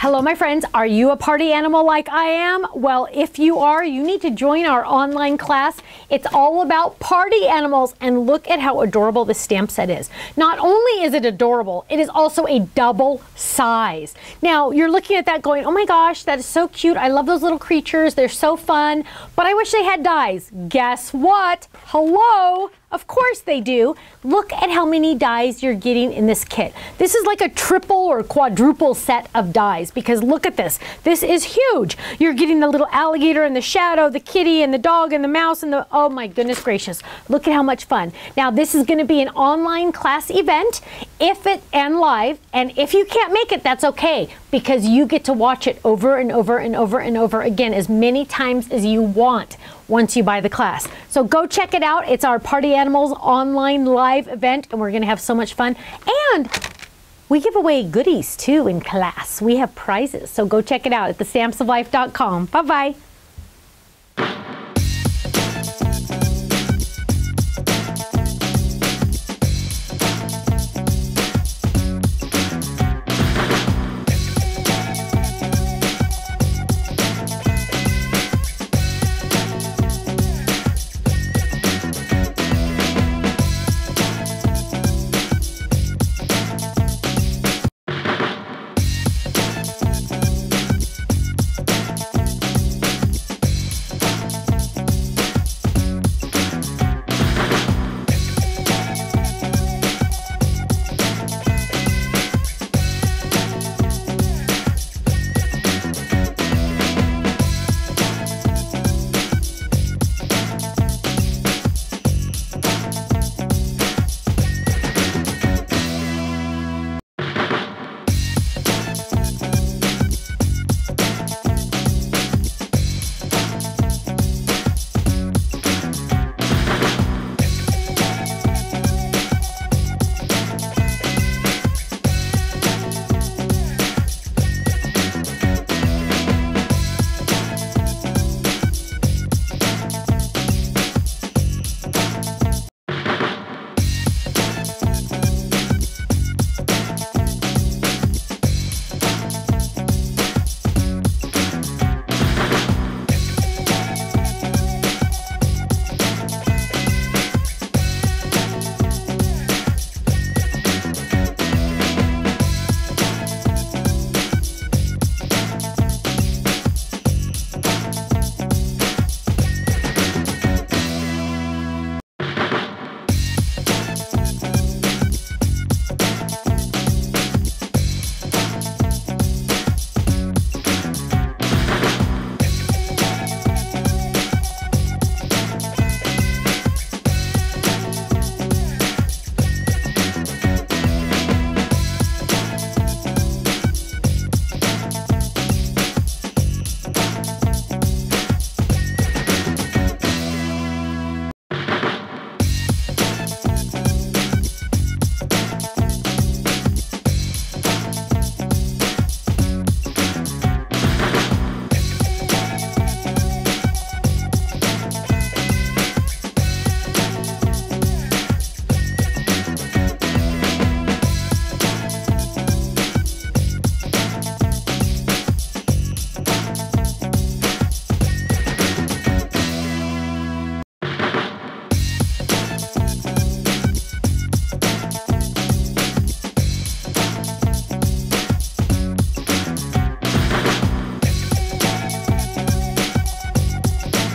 Hello, my friends. Are you a party animal like I am? Well, if you are, you need to join our online class. It's all about party animals, and look at how adorable this stamp set is. Not only is it adorable, it is also a double size. Now, you're looking at that going, oh my gosh, that is so cute. I love those little creatures. They're so fun, but I wish they had dies. Guess what? Hello? Of course they do. Look at how many dies you're getting in this kit. This is like a triple or quadruple set of dies, because look at this. This is huge. You're getting the little alligator and the shadow, the kitty and the dog and the mouse and the, oh my goodness gracious. Look at how much fun. Now this is going to be an online class event and live, and if you can't make it, that's okay, because you get to watch it over and over and over and over again as many times as you want once you buy the class. So go check it out. It's our Party Animals online live event, and we're going to have so much fun. And we give away goodies too in class. We have prizes. So go check it out at thestampsoflife.com. Bye-bye.